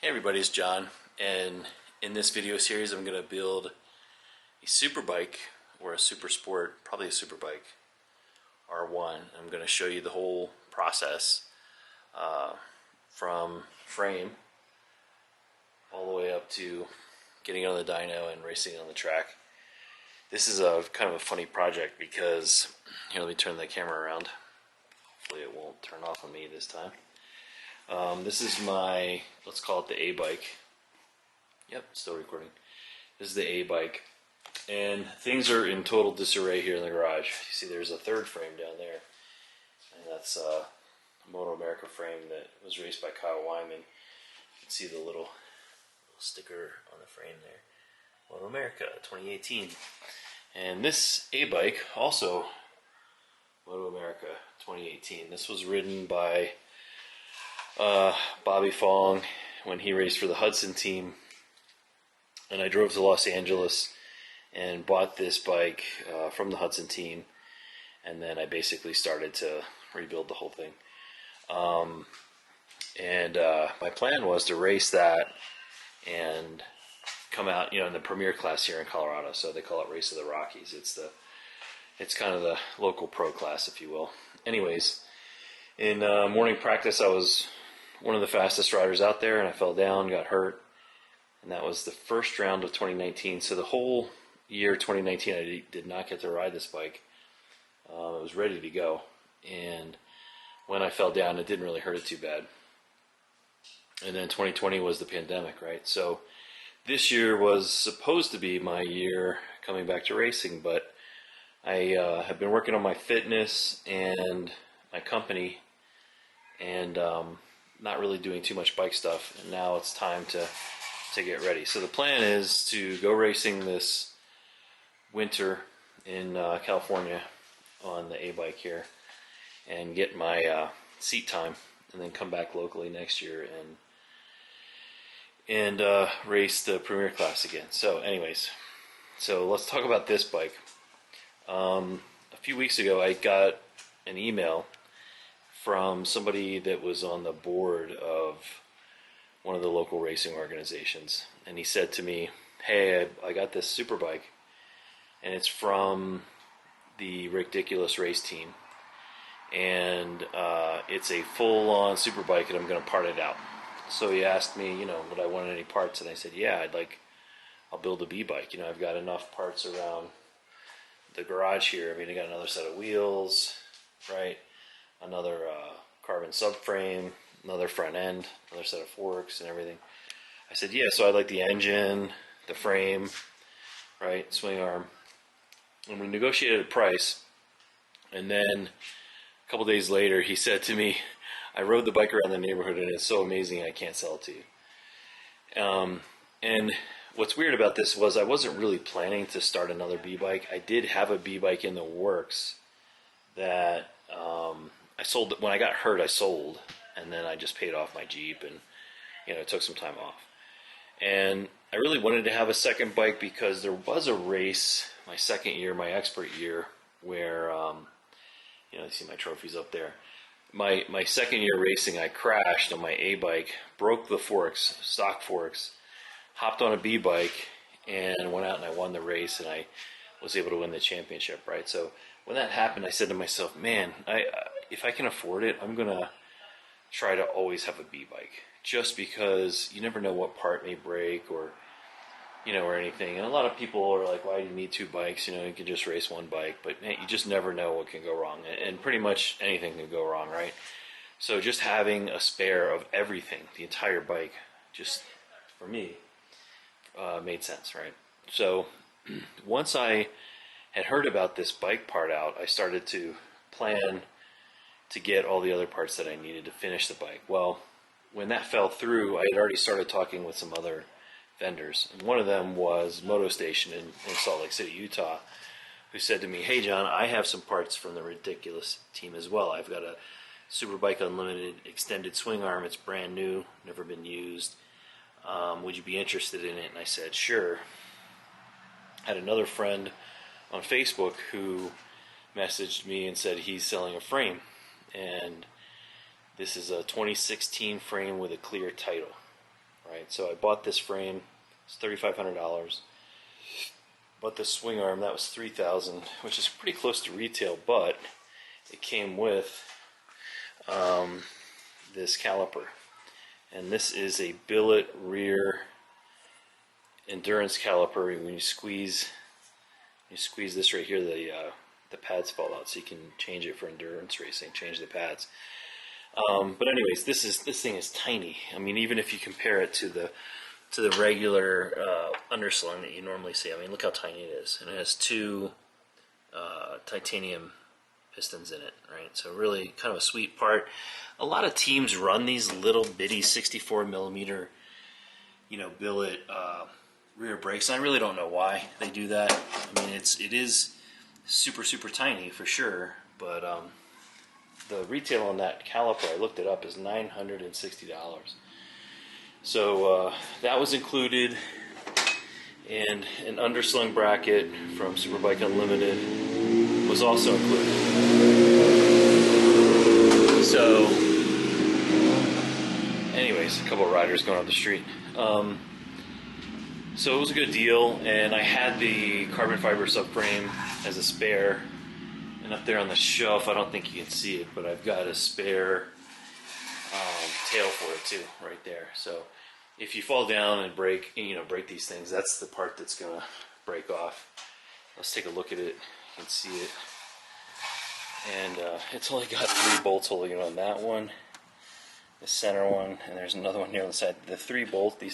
Hey everybody, it's John, and in this video series I'm going to build a Superbike or a Super Sport, probably a Superbike R1. I'm going to show you the whole process from frame all the way up to getting on the dyno and racing on the track. This is a kind of a funny project because, here, let me turn the camera around. Hopefully it won't turn off on me this time. This is my, let's call it the A bike. Yep, still recording. This is the A bike. And things are in total disarray here in the garage. You see there's a third frame down there. And that's a Moto America frame that was raced by Kyle Wyman. You can see the little sticker on the frame there. Moto America 2018. And this A bike, also Moto America 2018. This was ridden by Bobby Fong when he raced for the Hudson team, and I drove to Los Angeles and bought this bike from the Hudson team, and then I basically started to rebuild the whole thing. My plan was to race that and come out, in the premier class here in Colorado. So they call it Race of the Rockies. It's kind of the local pro class, if you will. Anyways, in morning practice, I was one of the fastest riders out there, and I fell down, got hurt, and that was the first round of 2019. So the whole year 2019, I did not get to ride this bike. It was ready to go, and when I fell down, it didn't really hurt it too bad. And then 2020 was the pandemic, right? So this year was supposed to be my year coming back to racing, but I have been working on my fitness and my company, and not really doing too much bike stuff, and now it's time to get ready. So the plan is to go racing this winter in California on the A-bike here and get my seat time, and then come back locally next year and race the premier class again. So anyways, so let's talk about this bike. A few weeks ago I got an email from somebody that was on the board of one of the local racing organizations, and he said to me, hey, I got this Superbike, and it's from the Ridiculous Race team, and it's a full-on Superbike, and I'm going to part it out. So he asked me, would I want any parts, and I said, yeah, I'll build a B-bike. I've got enough parts around the garage here. I got another set of wheels, right? Another carbon subframe, another front end, another set of forks and everything. I said, yeah, so I'd like the engine, the frame, right, swing arm. And we negotiated a price, and then a couple days later he said to me, I rode the bike around the neighborhood and it's so amazing I can't sell it to you. And what's weird about this was I wasn't really planning to start another B-bike. I did have a B-bike in the works that I sold. When I got hurt, I sold, and then I just paid off my Jeep, and it took some time off. And I really wanted to have a second bike because there was a race my second year, my expert year, where you see my trophies up there. My second year racing, I crashed on my A bike, broke the forks, stock forks, hopped on a B bike, and went out and I won the race, and I was able to win the championship, right? So when that happened, I said to myself, man, if I can afford it, I'm gonna try to always have a B-bike, just because you never know what part may break or anything. And a lot of people are like, why do you need two bikes? You can just race one bike, but you just never know what can go wrong, and pretty much anything can go wrong, right? So just having a spare of everything, the entire bike, just for me, made sense, right? So once I had heard about this bike part out, I started to plan to get all the other parts that I needed to finish the bike. Well, when that fell through, I had already started talking with some other vendors, and one of them was Moto Station in Salt Lake City, Utah, who said to me, hey John, I have some parts from the Ridiculous team as well. I've got a Superbike Unlimited extended swing arm. It's brand new, never been used. Would you be interested in it? And I said, sure. I had another friend on Facebook who messaged me and said he's selling a frame, and this is a 2016 frame with a clear title, right? So I bought this frame, it's $3,500. Bought this swing arm, that was $3,000, which is pretty close to retail, but it came with this caliper. And this is a billet rear endurance caliper. When you squeeze this right here, the pads fall out, so you can change it for endurance racing, change the pads. But anyways, this thing is tiny. I mean, even if you compare it to the regular underslung that you normally see, I mean, look how tiny it is. And it has two titanium pistons in it, right? So really kind of a sweet part. A lot of teams run these little bitty 64 millimeter, billet rear brakes. And I really don't know why they do that. I mean, it is super, super tiny for sure, but the retail on that caliper, I looked it up, is $960. So that was included, and an underslung bracket from Superbike Unlimited was also included. So anyways, a couple of riders going up the street. So it was a good deal, and I had the carbon fiber subframe as a spare, and up there on the shelf, I don't think you can see it, but I've got a spare tail for it too, right there. So if you fall down and break these things, that's the part that's gonna break off. Let's take a look at it. You can see it, and it's only got 3 bolts holding it on. That one, the center one, and there's another one here on the side. These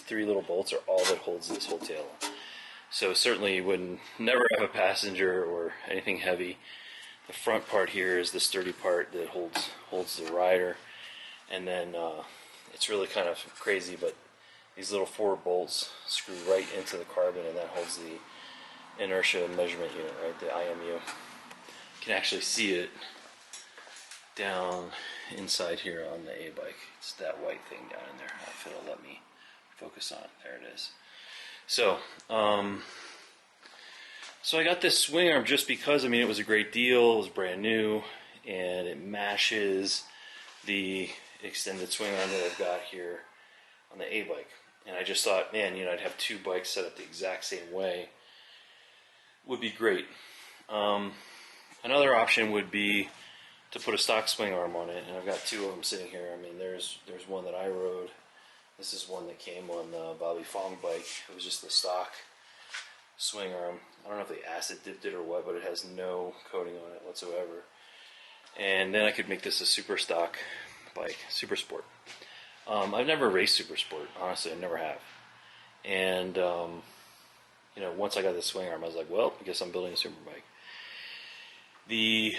3 little bolts are all that holds this whole tail on. So certainly you would never have a passenger or anything heavy. The front part here is the sturdy part that holds the rider, and then it's really kind of crazy, but these little 4 bolts screw right into the carbon, and that holds the inertia measurement unit, right, the IMU. You can actually see it down inside here on the A-bike. It's that white thing down in there. If it'll let me focus on it. There it is. So, so I got this swing arm just because, I mean, it was a great deal. It was brand new, and it matches the extended swing arm that I've got here on the A-bike. And I just thought, man, I'd have 2 bikes set up the exact same way. Would be great. Another option would be to put a stock swing arm on it, and I've got 2 of them sitting here. I mean, there's one that I rode. This is one that came on the Bobby Fong bike. It was just the stock swing arm. I don't know if they acid dipped it or what, but it has no coating on it whatsoever. And then I could make this a super stock bike, super sport. I've never raced super sport, honestly. I never have. And once I got the swing arm, I was like, well, I guess I'm building a super bike. The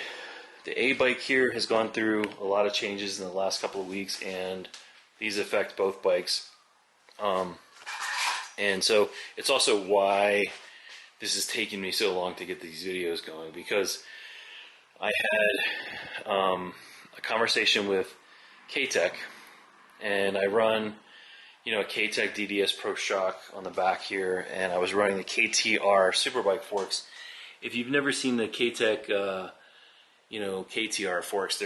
A bike here has gone through a lot of changes in the last couple of weeks, and these affect both bikes. And so it's also why this is taking me so long to get these videos going, because I had a conversation with K-Tech, and I run, a K-Tech DDS Pro Shock on the back here, and I was running the KTR Superbike forks. If you've never seen the K-Tech, KTR forks,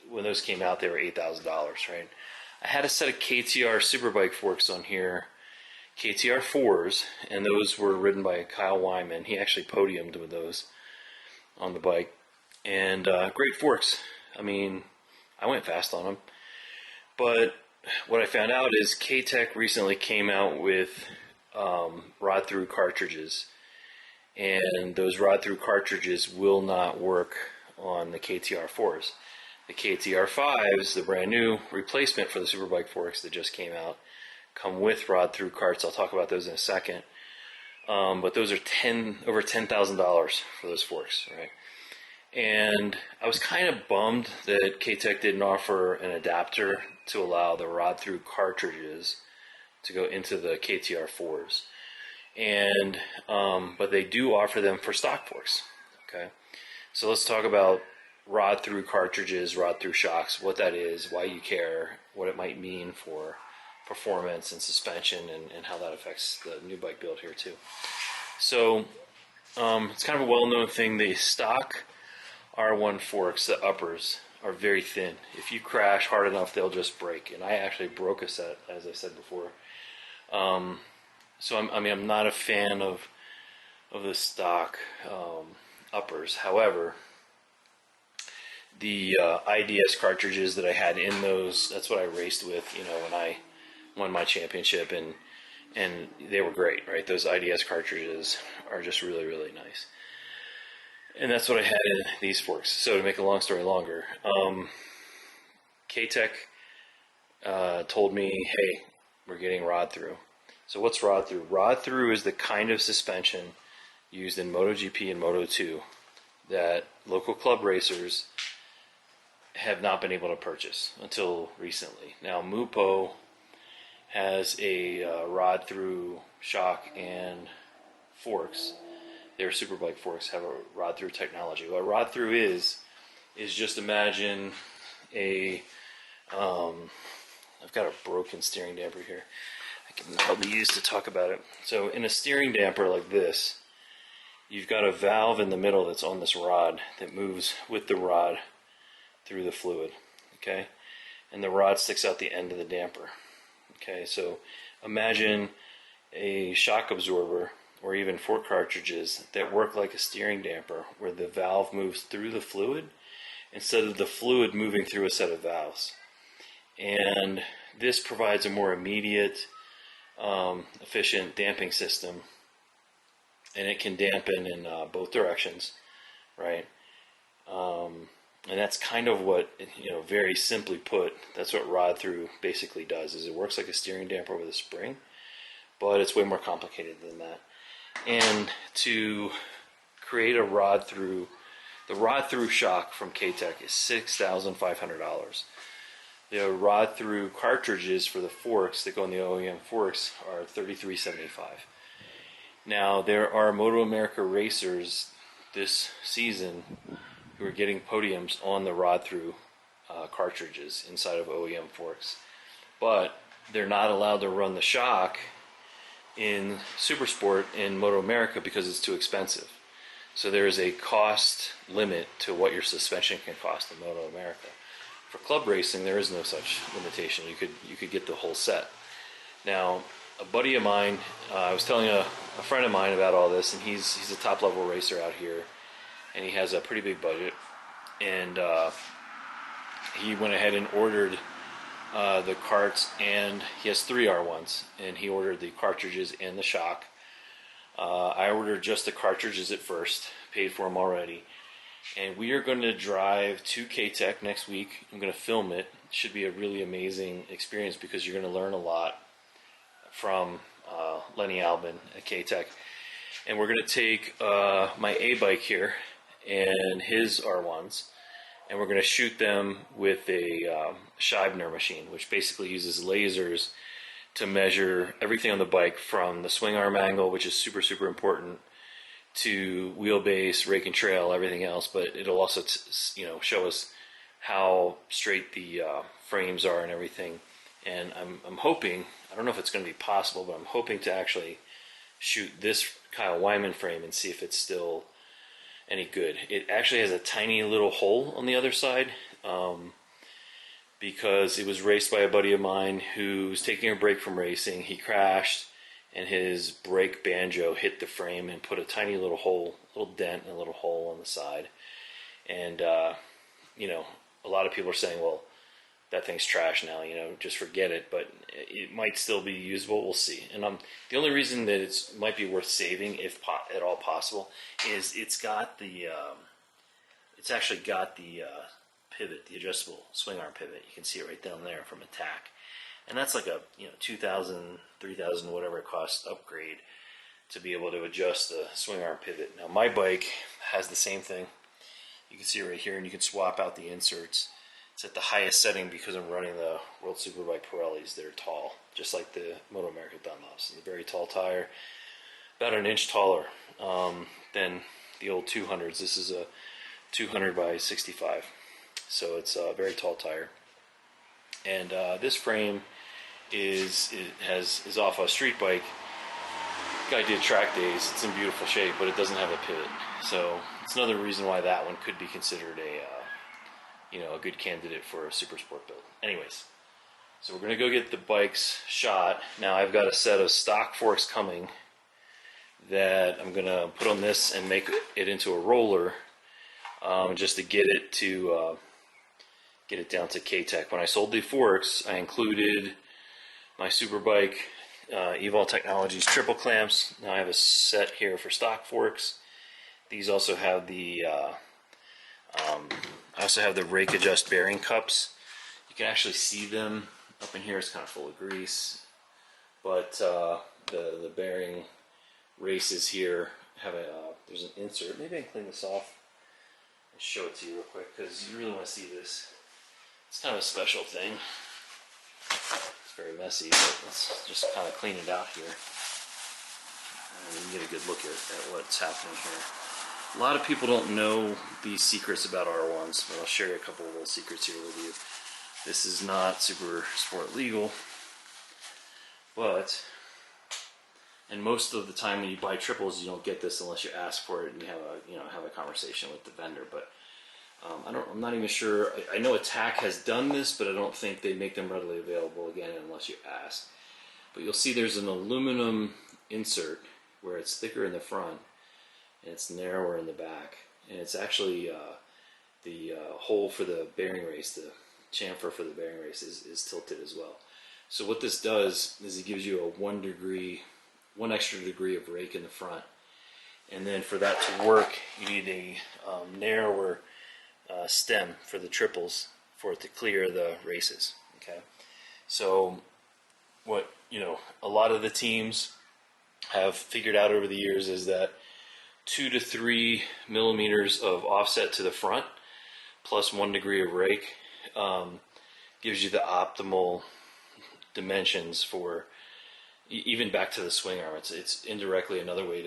when those came out, they were $8,000, right? I had a set of KTR Superbike forks on here, KTR 4s, and those were ridden by Kyle Wyman. He actually podiumed with those on the bike, and great forks. I mean, I went fast on them. But what I found out is K-Tech recently came out with rod-through cartridges, and those rod-through cartridges will not work on the KTR 4s. The KTR 5s, the brand new replacement for the Superbike forks that just came out, come with rod-through carts. I'll talk about those in a second. But those are over $10,000 for those forks, right? And I was kind of bummed that K-Tech didn't offer an adapter to allow the rod-through cartridges to go into the KTR 4s. And but they do offer them for stock forks. Okay, so let's talk about rod-through cartridges, rod-through shocks, what that is, why you care, what it might mean for performance and suspension, and how that affects the new bike build here too. So it's kind of a well-known thing. The stock R1 forks, the uppers, are very thin. If you crash hard enough, they'll just break. And I actually broke a set, as I said before. So I'm not a fan of the stock uppers. However, the IDS cartridges that I had in those, that's what I raced with, you know, when I won my championship, and they were great, right? Those IDS cartridges are just really, really nice. And that's what I had in these forks. So to make a long story longer, K-Tech told me, hey, we're getting rod through. So what's rod through? Rod through is the kind of suspension used in MotoGP and Moto2 that local club racers have not been able to purchase until recently. Now Mupo has a rod through shock and forks. Their Superbike forks have a rod through technology. What rod through is just imagine a I've got a broken steering damper here. I can hardly use to talk about it. So in a steering damper like this, you've got a valve in the middle that's on this rod that moves with the rod through the fluid, okay? And the rod sticks out the end of the damper, okay? So imagine a shock absorber or even fork cartridges that work like a steering damper where the valve moves through the fluid instead of the fluid moving through a set of valves. And this provides a more immediate, efficient damping system, and it can dampen in both directions, right? And that's kind of what, you know, very simply put, that's what rod through basically does, is it works like a steering damper with a spring, but it's way more complicated than that. And to create a rod through, the rod through shock from K-Tech is $6,500. The rod through cartridges for the forks that go in the OEM forks are $33.75. Now there are Moto America racers this season who are getting podiums on the rod through cartridges inside of OEM forks, but they're not allowed to run the shock in Supersport in Moto America because it's too expensive. So there is a cost limit to what your suspension can cost in Moto America. For club racing, there is no such limitation. You could get the whole set. Now, a buddy of mine, I was telling a friend of mine about all this, and he's a top level racer out here, and he has a pretty big budget, and he went ahead and ordered the carts, and he has 3 R1s, and he ordered the cartridges and the shock. I ordered just the cartridges at first, paid for them already, and we are going to drive to K-Tech next week. I'm going to film it. It should be a really amazing experience because you're going to learn a lot from Lenny Albin at K-Tech. And we're going to take my A-bike here and his R1s, and we're going to shoot them with a Scheibner machine, which basically uses lasers to measure everything on the bike from the swing arm angle, which is super, super important, to wheelbase, rake and trail, everything else. But it'll also show us how straight the frames are and everything. And I'm hoping, I don't know if it's going to be possible, but I'm hoping to actually shoot this Kyle Wyman frame and see if it's still any good. It actually has a tiny little hole on the other side because it was raced by a buddy of mine who's taking a break from racing. He crashed and his brake banjo hit the frame and put a tiny little hole, a little dent and a little hole on the side. And, a lot of people are saying, well, that thing's trash now, just forget it, but it might still be usable. We'll see. And the only reason that it might be worth saving, if at all possible, is it's actually got the pivot, the adjustable swing arm pivot. You can see it right down there from Attack. And that's like a $2,000, $3,000, whatever it costs upgrade to be able to adjust the swing arm pivot. Now my bike has the same thing. You can see it right here, and you can swap out the inserts. It's at the highest setting because I'm running the World Superbike Pirellis. They're tall, just like the Moto America Dunlops. It's a very tall tire, about an inch taller than the old 200s. This is a 200 by 65, so it's a very tall tire. And this frame is off a street bike. Guy did track days. It's in beautiful shape, but it doesn't have a pivot. So it's another reason why that one could be considered you know, a good candidate for a super sport build. Anyways, so we're gonna go get the bikes shot. Now I've got a set of stock forks coming that I'm gonna put on this and make it into a roller, just to get it down to K-Tech. When I sold the forks, I included my Superbike Evol Technologies triple clamps. Now I have a set here for stock forks. These also have the I also have the rake adjust bearing cups. You can actually see them up in here. It's kind of full of grease, but the bearing races here have a there's an insert. Maybe I can clean this off and show it to you real quick, because you really want to see this. It's kind of a special thing. It's very messy, but let's just kind of clean it out here and you can get a good look at what's happening here. A lot of people don't know these secrets about R1s, but I'll share you a couple of little secrets here with you. This is not super sport legal, but, and most of the time when you buy triples, you don't get this unless you ask for it and you have a conversation with the vendor. But I'm not even sure. I know Attack has done this, but I don't think they make them readily available again unless you ask. But you'll see there's an aluminum insert where it's thicker in the front and it's narrower in the back, and it's actually the hole for the bearing race, the chamfer for the bearing race is tilted as well. So what this does is it gives you a one extra degree of rake in the front, and then for that to work you need a narrower stem for the triples for it to clear the races. Okay, so what a lot of the teams have figured out over the years is that 2 to 3 millimeters of offset to the front plus 1 degree of rake gives you the optimal dimensions for even back to the swing arm. It's indirectly another way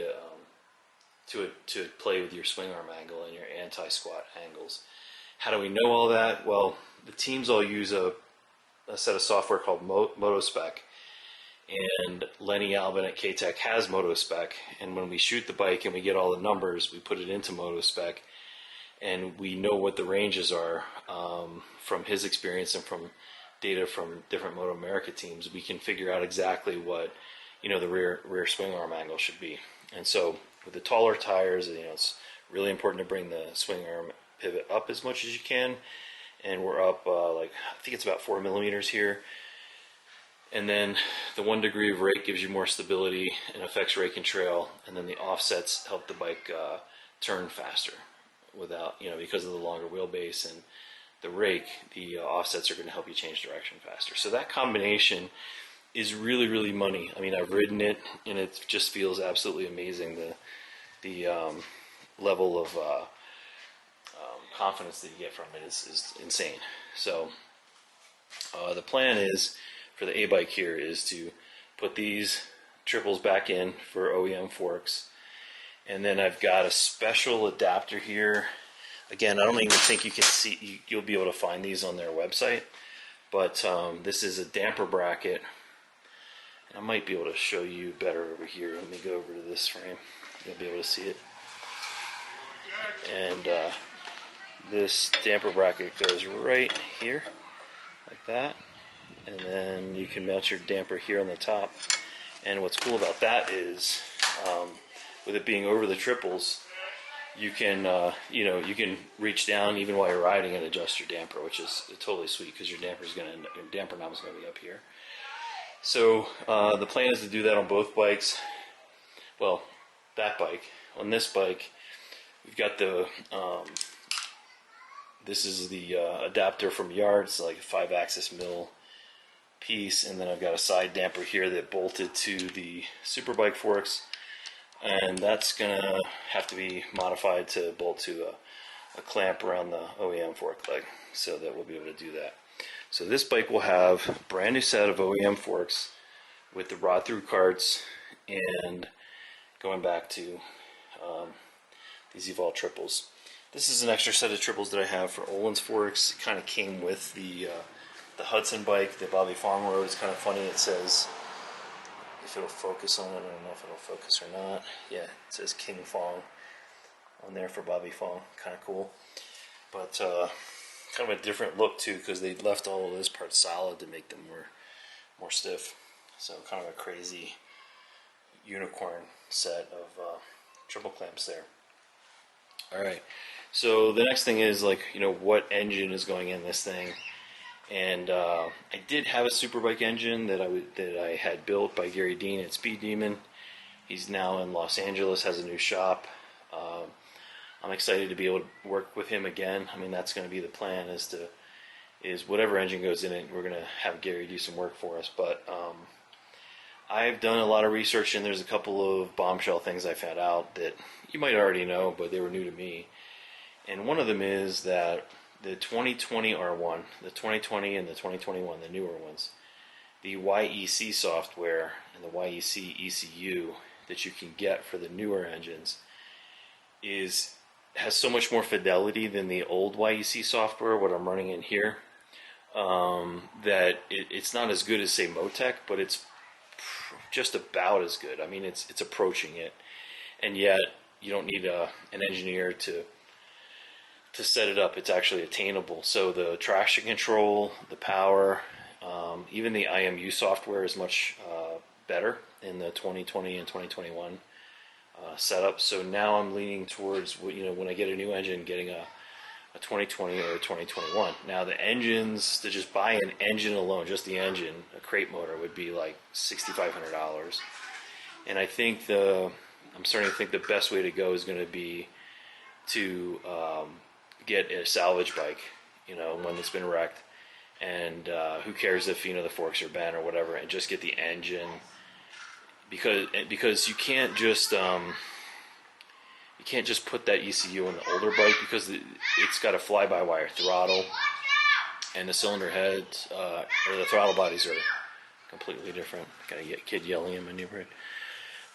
to play with your swing arm angle and your anti-squat angles. How do we know all that? Well, the teams all use a set of software called MotoSpec, and Lenny Albin at K-Tech has MotoSpec, and when we shoot the bike and we get all the numbers, we put it into MotoSpec, and we know what the ranges are from his experience and from data from different Moto America teams. We can figure out exactly what the rear swing arm angle should be. And so with the taller tires, it's really important to bring the swing arm pivot up as much as you can, and we're up I think it's about 4 millimeters here. And then the 1 degree of rake gives you more stability and affects rake and trail, and then the offsets help the bike turn faster without, because of the longer wheelbase and the rake, the offsets are going to help you change direction faster. So that combination is really, really money. I mean, I've ridden it and it just feels absolutely amazing. The level of confidence that you get from it is insane. So the plan is for the A-bike here is to put these triples back in for OEM forks, and then I've got a special adapter here. Again, I don't even think you can see, you'll be able to find these on their website, but this is a damper bracket, and I might be able to show you better over here. Let me go over to this frame, you'll be able to see it. And this damper bracket goes right here like that, and then you can mount your damper here on the top. And what's cool about that is with it being over the triples, you can you can reach down even while you're riding and adjust your damper, which is totally sweet because your damper knob is going to be up here. So the plan is to do that on both bikes. Well, that bike. On this bike, we've got the this is the adapter from Yards, like a 5-axis mill piece, and then I've got a side damper here that bolted to the Superbike forks, and that's gonna have to be modified to bolt to a clamp around the OEM fork leg, so that we'll be able to do that. So this bike will have a brand new set of OEM forks with the rod through carts, and going back to these Evol triples. This is an extra set of triples that I have for Olin's forks. It kind of came with the Hudson bike, the Bobby Fong rode. It's kind of funny. It says, if it'll focus on it, I don't know if it'll focus or not. Yeah, it says King Fong on there for Bobby Fong. Kind of cool. But kind of a different look too, because they left all of this part solid to make them more stiff. So kind of a crazy unicorn set of triple clamps there. All right. So the next thing is, like, what engine is going in this thing? And I did have a Superbike engine that I had built by Gary Dean at Speed Demon. He's now in Los Angeles, has a new shop. I'm excited to be able to work with him again. I mean, that's going to be the plan, is whatever engine goes in it, we're going to have Gary do some work for us. But I've done a lot of research, and there's a couple of bombshell things I found out that you might already know, but they were new to me. And one of them is that the 2020 R1, the 2020 and the 2021, the newer ones, the YEC software and the YEC ECU that you can get for the newer engines has so much more fidelity than the old YEC software, what I'm running in here, that it's not as good as, say, Motec, but it's just about as good. I mean, it's approaching it, and yet you don't need an engineer to set it up. It's actually attainable. So the traction control, the power, even the IMU software is much better in the 2020 and 2021 setup. So now I'm leaning towards, when I get a new engine, getting a 2020 or a 2021. Now the engines, to just buy an engine alone, just the engine, a crate motor, would be like $6,500. And I think I'm starting to think the best way to go is going to be to get a salvage bike, one that's been wrecked, and who cares if the forks are bent or whatever, and just get the engine, because you can't just put that ECU in the older bike, because it's got a fly-by-wire throttle, and the cylinder heads or the throttle bodies are completely different. Got a kid yelling in my neighborhood.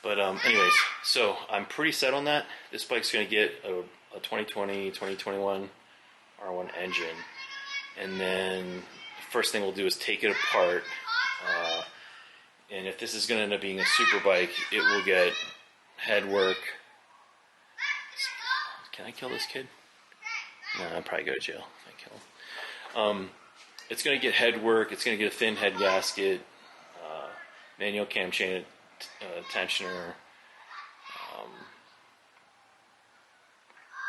But anyways, so I'm pretty set on that. This bike's going to get a 2020, 2021 R1 engine, and then the first thing we'll do is take it apart, and if this is going to end up being a Superbike, it will get headwork. Can I kill this kid? No, I'll probably go to jail if I kill him. It's going to get headwork, it's going to get a thin head gasket, manual cam chain tensioner,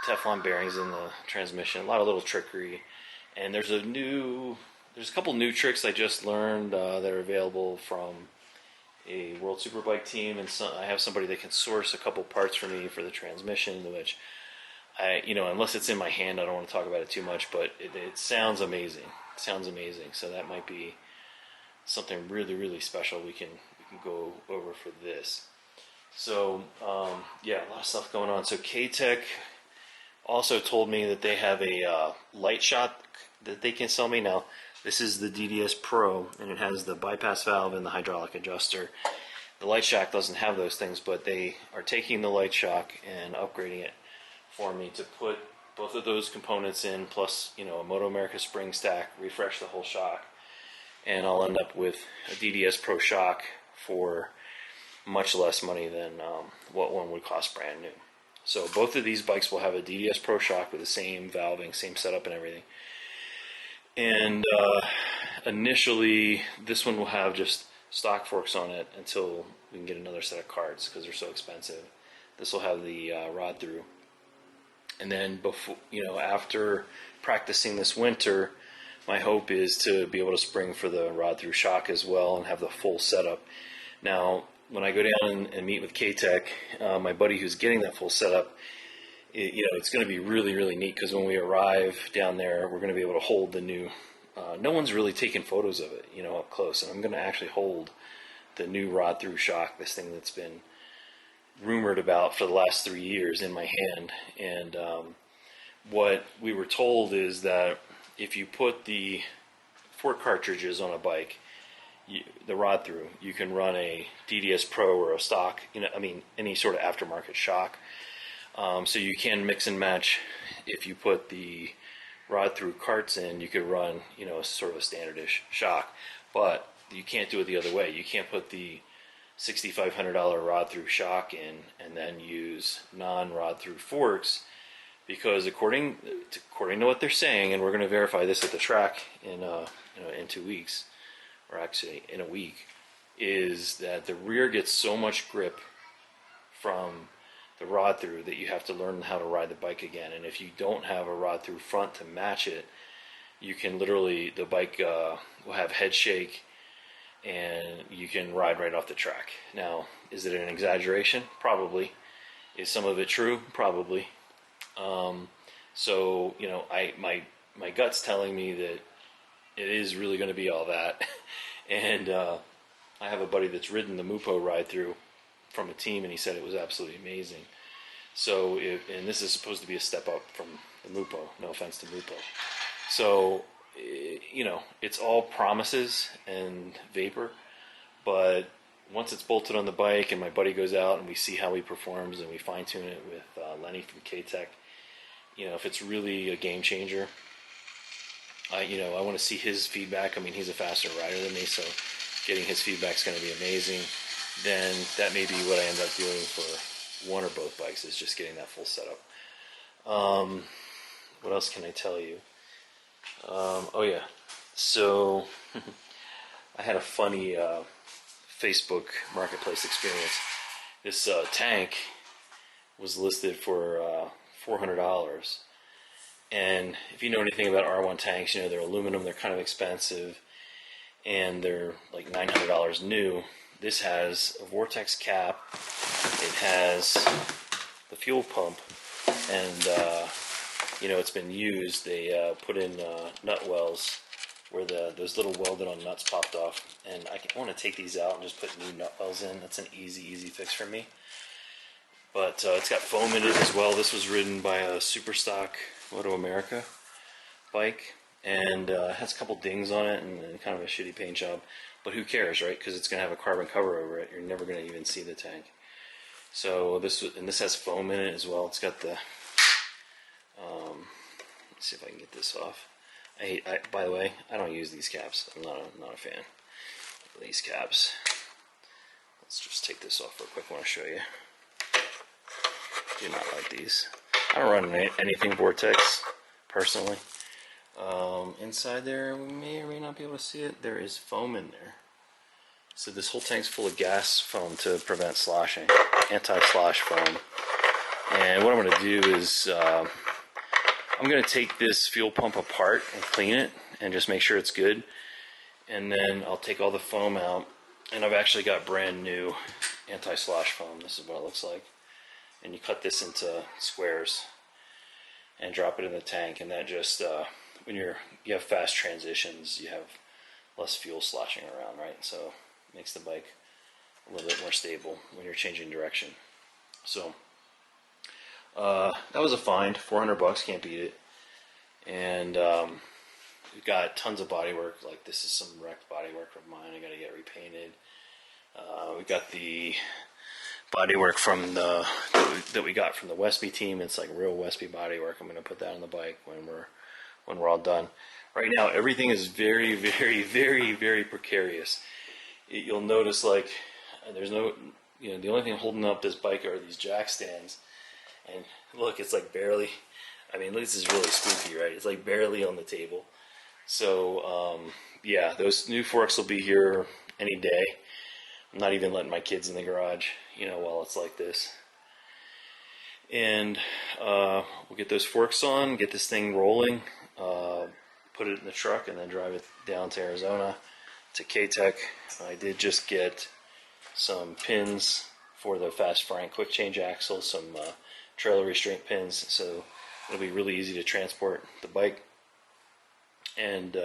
Teflon bearings in the transmission, a lot of little trickery, and there's a couple new tricks I just learned that are available from a World Superbike team, and I have somebody that can source a couple parts for me for the transmission, which unless it's in my hand, I don't want to talk about it too much, but it sounds amazing. It sounds amazing. So that might be something really, really special we can go over for this. So yeah, a lot of stuff going on. So K-Tech also told me that they have a light shock that they can sell me. Now, this is the DDS Pro, and it has the bypass valve and the hydraulic adjuster. The light shock doesn't have those things, but they are taking the light shock and upgrading it for me to put both of those components in, plus a Moto America spring stack, refresh the whole shock, and I'll end up with a DDS Pro shock for much less money than what one would cost brand new. So both of these bikes will have a DDS Pro shock with the same valving, same setup and everything. And initially, this one will have just stock forks on it until we can get another set of cards, because they're so expensive. This will have the rod through. And then before, after practicing this winter, my hope is to be able to spring for the rod through shock as well and have the full setup. Now, when I go down and meet with K-Tech, my buddy who's getting that full setup, it's going to be really, really neat, because when we arrive down there, we're going to be able to hold the new, no one's really taken photos of it, up close, and I'm going to actually hold the new rod through shock, this thing that's been rumored about for the last 3 years, in my hand. And what we were told is that if you put the fork cartridges on a bike, the rod through, you can run a DDS Pro or a stock, any sort of aftermarket shock. So you can mix and match. If you put the rod through carts in, you could run, sort of a standardish shock, but you can't do it the other way. You can't put the $6,500 rod through shock in and then use non-rod through forks, because according to what they're saying, and we're going to verify this at the track in 2 weeks, or actually in a week, is that the rear gets so much grip from the rod through that you have to learn how to ride the bike again. And if you don't have a rod through front to match it, you can literally, the bike will have head shake and you can ride right off the track. Now, is it an exaggeration? Probably. Is some of it true? Probably. So, you know, my gut's telling me that it is really going to be all that. And I have a buddy that's ridden the Mupo ride through from a team, and he said it was absolutely amazing. So, and this is supposed to be a step up from the Mupo. No offense to Mupo. So, you know, it's all promises and vapor, but once it's bolted on the bike and my buddy goes out and we see how he performs and we fine tune it with Lenny from K-Tech, you know, if it's really a game changer, you know, I want to see his feedback. I mean, he's a faster rider than me, so getting his feedback is going to be amazing. Then that may be what I end up doing for one or both bikes, is just getting that full setup. What else can I tell you? Oh yeah, so I had a funny Facebook marketplace experience. This tank was listed for $400, and if you know anything about R1 tanks, you know they're aluminum, they're kind of expensive, and they're like $900 new. This has a vortex cap, it has the fuel pump, and you know, it's been used. They put in nut wells where those little welded-on nuts popped off, and I want to take these out and just put new nut wells in. That's an easy fix for me. But it's got foam in it as well. This was ridden by a super stock Moto America bike, and has a couple dings on it and kind of a shitty paint job. But who cares, right? Because it's going to have a carbon cover over it. You're never going to even see the tank. So this has foam in it as well. It's got the let's see if I can get this off. By the way, I don't use these caps. I'm not a fan of these caps. Let's just take this off real quick. I want to show you. Do not like these. I don't run anything Vortex personally. Inside there, we may or may not be able to see it. There is foam in there. So this whole tank's full of gas foam to prevent sloshing, anti-slosh foam. And what I'm going to do is I'm going to take this fuel pump apart and clean it and just make sure it's good. And then I'll take all the foam out, and I've actually got brand new anti-slosh foam. This is what it looks like. And you cut this into squares and drop it in the tank, and that just when you have fast transitions, you have less fuel sloshing around, right? So it makes the bike a little bit more stable when you're changing direction. So that was a find. $400, can't beat it. And we've got tons of body work. Like, this is some wrecked body work of mine. I got to get repainted. We got the body work from that we got from the Westby team. It's like real Westby body work. I'm going to put that on the bike when we're all done. Right now, everything is very, very, very, very precarious. You'll notice, like, there's no, you know, the only thing holding up this bike are these jack stands. And look, it's like barely, I mean, this is really spooky, right? It's like barely on the table. So, yeah, those new forks will be here any day. I'm not even letting my kids in the garage, you know, while it's like this. And we'll get those forks on, get this thing rolling, put it in the truck, and then drive it down to Arizona to K-Tech. I did just get some pins for the Fast Frank quick change axle, some trailer restraint pins, so it'll be really easy to transport the bike. And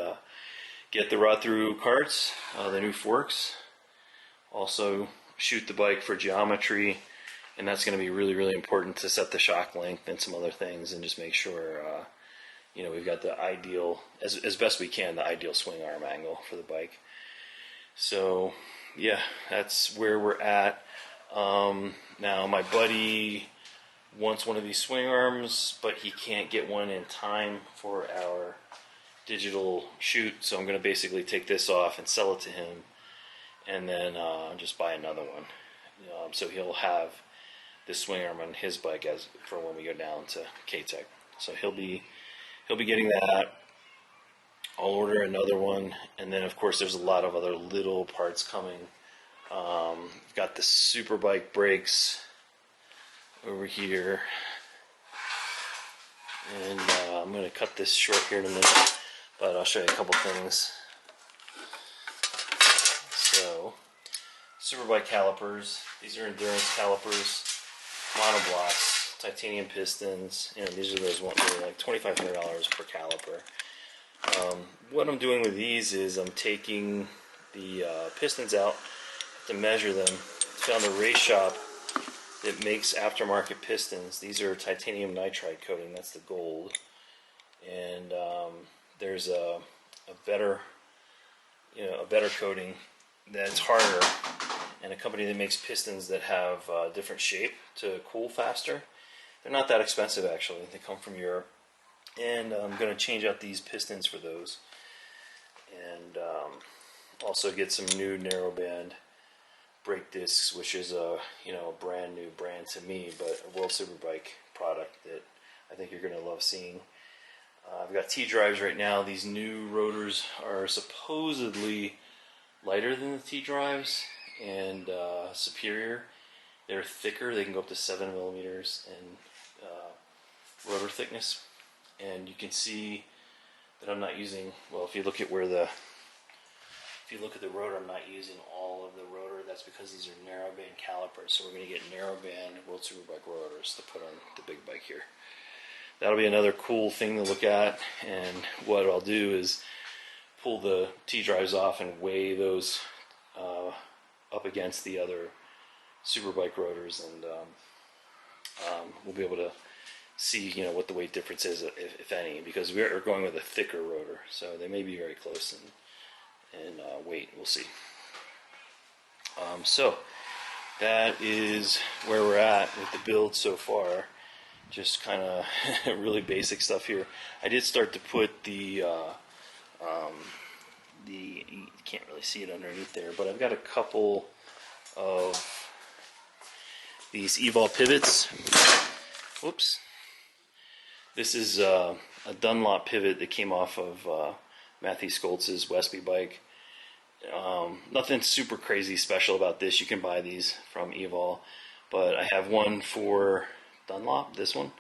get the rod through carts, the new forks. Also shoot the bike for geometry, and that's going to be really, really important to set the shock length and some other things, and just make sure you know, we've got the ideal, as best we can, the ideal swing arm angle for the bike. So yeah, that's where we're at. Now my buddy wants one of these swing arms, but he can't get one in time for our digital shoot, so I'm going to basically take this off and sell it to him, and then just buy another one. So he'll have this swing arm on his bike as for when we go down to K-Tech. So he'll be getting that. I'll order another one, and then of course there's a lot of other little parts coming. Got the Superbike brakes over here, and I'm going to cut this short here in a minute, but I'll show you a couple things. So, Superbike calipers. These are endurance calipers, monoblocks, titanium pistons. You know, these are those ones that are like $2,500 per caliper. What I'm doing with these is I'm taking the pistons out to measure them. Found a race shop that makes aftermarket pistons. These are titanium nitride coating. That's the gold. And there's a better coating that's harder, and a company that makes pistons that have different shape to cool faster. They're not that expensive actually. They come from Europe. And I'm going to change out these pistons for those, and also get some new narrowband brake discs, which is a brand new brand to me, but a World Superbike product that I think you're going to love seeing. I've got T-drives right now. These new rotors are supposedly lighter than the T-drives and superior. They're thicker. They can go up to 7 millimeters in rotor thickness. And you can see that I'm not using, well, if you look at the rotor, I'm not using all of the rotor. That's because these are narrowband calipers. So we're going to get narrowband World Superbike rotors to put on the big bike here. That'll be another cool thing to look at. And what I'll do is pull the T-drives off and weigh those up against the other Superbike rotors, and we'll be able to see what the weight difference is, if any, because we're going with a thicker rotor, so they may be very close in weight. We'll see. So that is where we're at with the build so far. Just kind of really basic stuff here. I did start to put the you can't really see it underneath there, but I've got a couple of these Evol pivots. Whoops. This is a Dunlop pivot that came off of Matthew Skoltz's Westby bike. Nothing super crazy special about this. You can buy these from Evol, but I have one for Dunlop, this one,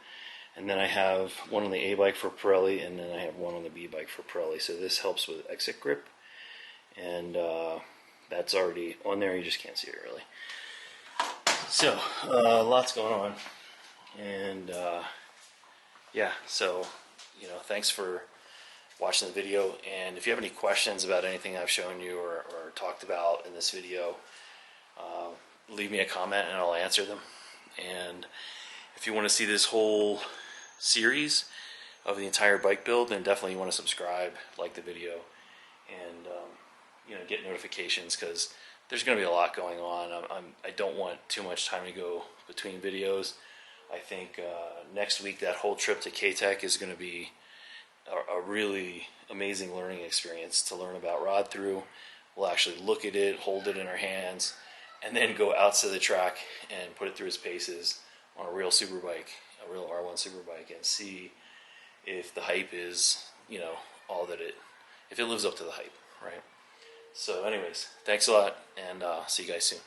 and then I have one on the A bike for Pirelli, and then I have one on the B bike for Pirelli. So this helps with exit grip, and that's already on there. You just can't see it really. So lots going on, and yeah, so thanks for watching the video, and if you have any questions about anything I've shown you or talked about in this video, leave me a comment and I'll answer them. And if you want to see this whole series of the entire bike build, then definitely you want to subscribe, like the video, and get notifications, because there's going to be a lot going on. I don't want too much time to go between videos. I think next week that whole trip to K-Tech is going to be a really amazing learning experience to learn about rod through. We'll actually look at it, hold it in our hands, and then go out to the track and put it through its paces on a real Superbike, a real R1 Superbike, and see if the hype is, all that if it lives up to the hype, right? So anyways, thanks a lot, and see you guys soon.